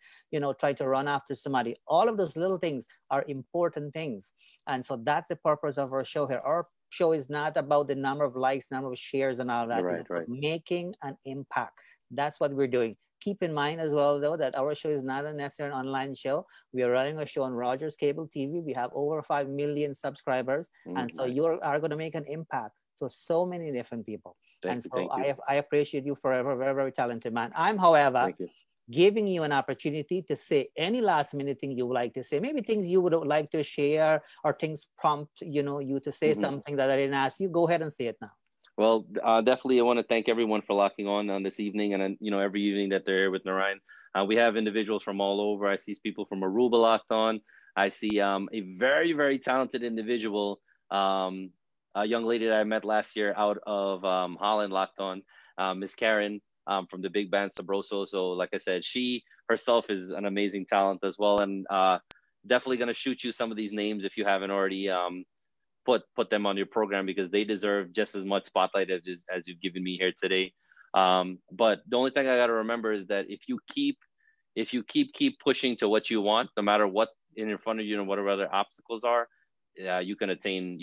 try to run after somebody. All of those little things are important things. And so that's the purpose of our show here. Our show is not about the number of likes, number of shares and all of that. It's about making an impact. That's what we're doing. Keep in mind as well, though, that our show is not a necessarily an online show. We are running a show on Rogers Cable TV. We have over 5 million subscribers. And so you are going to make an impact to so many different people. I appreciate you forever. Very, very talented man. I'm, however, giving you an opportunity to say any last minute thing you would like to say, maybe things you would like to share or things prompt, you to say something that I didn't ask you. Go ahead and say it now. Well, definitely, I want to thank everyone for locking on this evening, and every evening that they're here with Narine. We have individuals from all over. I see people from Aruba locked on. I see a very, very talented individual, a young lady that I met last year out of Holland locked on, Miss Karen from the big band Sabroso. So, like I said, she herself is an amazing talent as well, and definitely going to shoot you some of these names if you haven't already. Put them on your program, because they deserve just as much spotlight as you've given me here today. But the only thing I got to remember is that if you keep pushing to what you want, no matter what in front of you and whatever other obstacles are, you can attain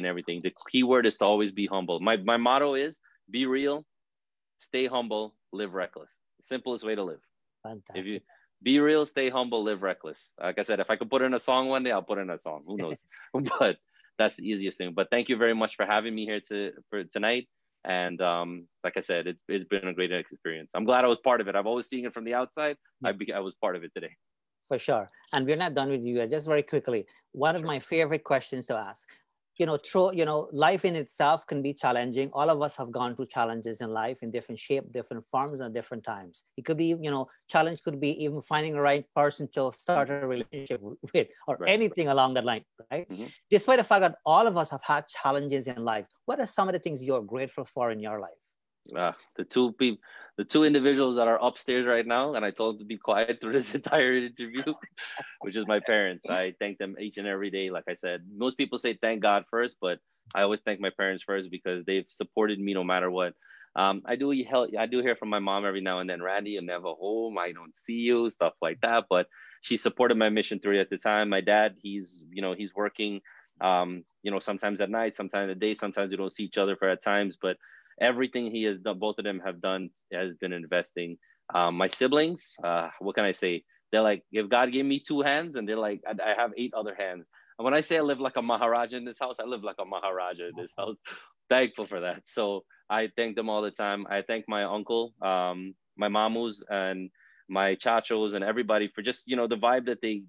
everything. The key word is to always be humble. My motto is be real, stay humble, live reckless. Simplest way to live. Fantastic. If you be real, stay humble, live reckless. Like I said, if I could put in a song one day, I'll put in a song. Who knows? But that's the easiest thing. But thank you very much for having me here for tonight. And like I said, it's been a great experience. I'm glad I was part of it. I've always seen it from the outside. I was part of it today. For sure. And we're not done with you. Just very quickly, one of my favorite questions to ask. Life in itself can be challenging. All of us have gone through challenges in life in different shape, different forms, and different times. It could be, challenge could be even finding the right person to start a relationship with, or anything along that line, right? Despite the fact that all of us have had challenges in life, what are some of the things you're grateful for in your life? The two individuals that are upstairs right now, and I told them to be quiet through this entire interview, which is my parents. I thank them each and every day. Like I said, most people say thank God first, but I always thank my parents first, because they've supported me no matter what. I do hear from my mom every now and then, Randy, you're never home, I don't see you, stuff like that. But she supported my mission through at the time. My dad, he's working, sometimes at night, sometimes at day, sometimes we don't see each other for at times, but everything he has done, both of them have done, has been investing. My siblings, what can I say? They're like, if God gave me 2 hands, and they're like, I have 8 other hands. And when I say I live like a Maharaja in this house, I live like a Maharaja in this house. Thankful for that. So I thank them all the time. I thank my uncle, my mamus, and my chachos, and everybody for just, the vibe that they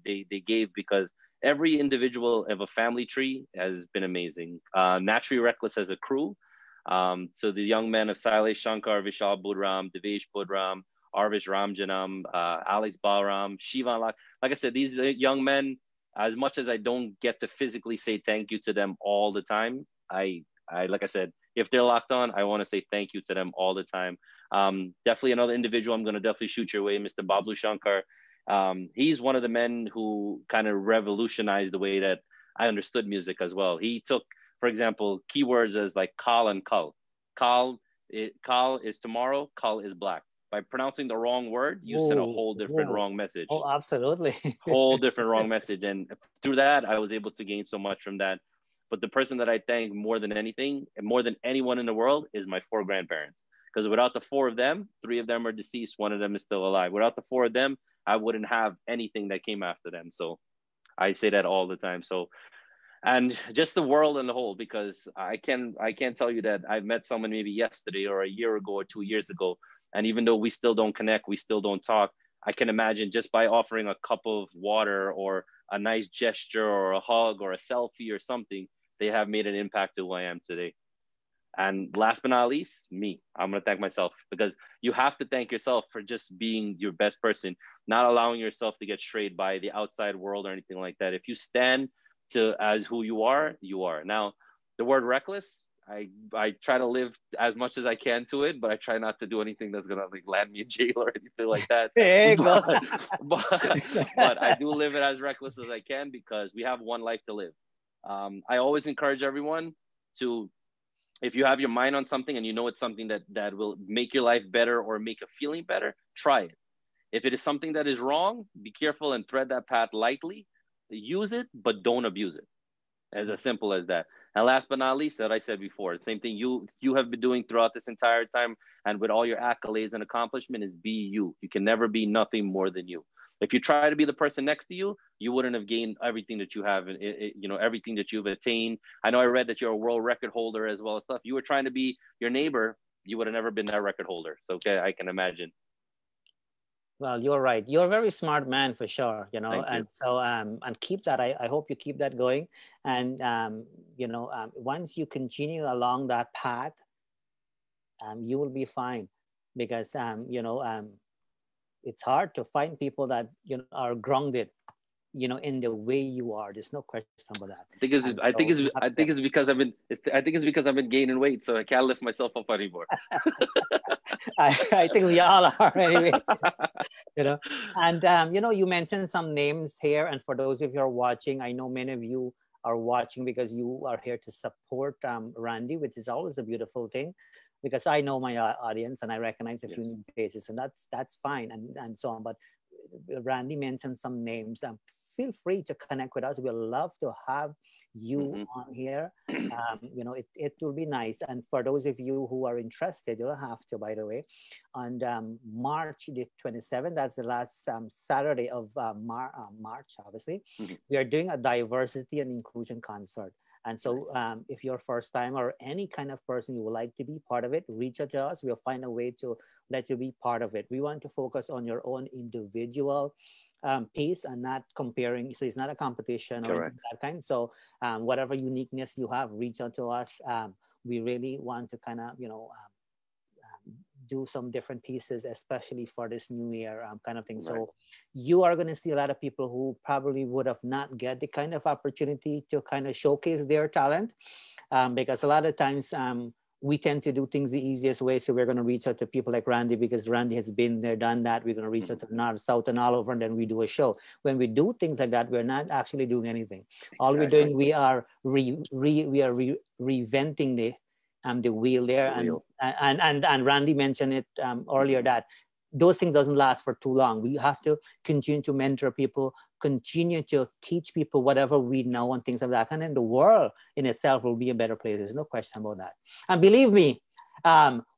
gave, because every individual of a family tree has been amazing. Naturally Recklez as a crew. So the young men of Sailesh Shankar, Vishal Budram, Devesh Budram, Arvish Ramjanam, Alex Balram, Shivan. Like I said, these young men, as much as I don't get to physically say thank you to them all the time, I like I said, if they're locked on, I want to say thank you to them all the time. Definitely another individual I'm going to definitely shoot your way, Mr. Bablu Shankar. He's one of the men who kind of revolutionized the way that I understood music as well. He took, for example, keywords as like kal and kal. Kal is tomorrow. Kal is black. By pronouncing the wrong word, you send a whole different wrong message. Oh, absolutely. Whole different wrong message. And through that, I was able to gain so much from that. But the person that I thank more than anything, and more than anyone in the world, is my 4 grandparents. Because without the 4 of them, 3 of them are deceased, 1 of them is still alive. Without the 4 of them, I wouldn't have anything that came after them. So I say that all the time. So, and just the world in the whole, because I can't tell you that I've met someone maybe yesterday or a year ago or 2 years ago, and even though we still don't connect, we still don't talk, I can imagine just by offering a cup of water or a nice gesture or a hug or a selfie or something, they have made an impact to who I am today. And last but not least, me. I'm going to thank myself, because you have to thank yourself for just being your best person, not allowing yourself to get strayed by the outside world or anything like that. If you stand to as who you are, you are. Now, the word reckless, I try to live as much as I can to it, but I try not to do anything that's going to like land me in jail or anything like that. But I do live it as reckless as I can, because we have one life to live. I always encourage everyone to, if you have your mind on something and you know it's something that will make your life better or make a feeling better, try it. If it is something that is wrong, be careful and tread that path lightly. Use it, but don't abuse it. As simple as that. And last but not least, that I said before, the same thing you have been doing throughout this entire time, and with all your accolades and accomplishment, is be you. You can never be nothing more than you. If you try to be the person next to you, you wouldn't have gained everything that you have, everything that you've attained. I know I read that you're a world record holder as well as stuff. You were trying to be your neighbor, you would have never been that record holder. So, okay, I can imagine. Well, you're right. You're a very smart man for sure, Thank and you. so, and keep that. I hope you keep that going. And, once you continue along that path, you will be fine, because, it's hard to find people that, are grounded, in the way you are. There's no question about that. I think it's because I've been gaining weight, so I can't lift myself up anymore. I think we all are anyway. And you mentioned some names here, and for those of you who are watching, I know many of you are watching because you are here to support Randy, which is always a beautiful thing, because I know my audience and I recognize a few new faces, and that's fine, and so on. But Randy mentioned some names. Feel free to connect with us. We'd love to have you on here. It will be nice. And for those of you who are interested, you'll have to, by the way, on March the 27th, that's the last Saturday of March, obviously, we are doing a diversity and inclusion concert. And so if you're first time or any kind of person you would like to be part of it, reach out to us. We'll find a way to let you be part of it. We want to focus on your own individual pace and not comparing. So it's not a competition or that kind. So whatever uniqueness you have, reach out to us. We really want to kind of, do some different pieces, especially for this new year kind of thing. Right. So you are going to see a lot of people who probably would have not get the kind of opportunity to kind of showcase their talent, because a lot of times we tend to do things the easiest way. So we're going to reach out to people like Randy, because Randy has been there, done that. We're going to reach out to the North, South, and all over, and then we do a show. When we do things like that, we're not actually doing anything. All we're doing, we are reinventing the wheel there. And Randy mentioned it earlier, that those things doesn't last for too long. We have to continue to mentor people, continue to teach people whatever we know and things like that. And then the world in itself will be a better place. There's no question about that. And believe me,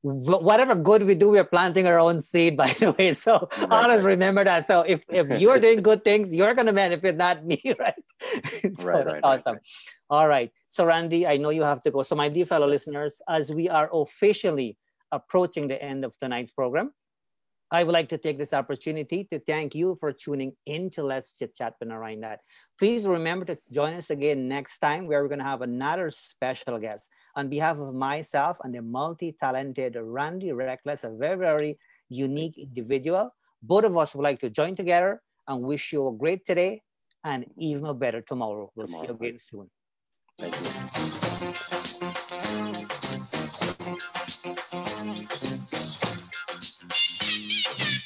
whatever good we do, we're planting our own seed, by the way. So always remember that. So if you're doing good things, you're going to benefit, not me, right? So that's awesome. Right. All right. So Randy, I know you have to go. So my dear fellow listeners, as we are officially approaching the end of tonight's program, I would like to take this opportunity to thank you for tuning in to Let's Chit Chat with Narine Dat. Please remember to join us again next time, where we're going to have another special guest. On behalf of myself and the multi-talented Randy Recklez, a very, very unique individual, both of us would like to join together and wish you a great today and even a better tomorrow. We'll see you again soon. Thank you.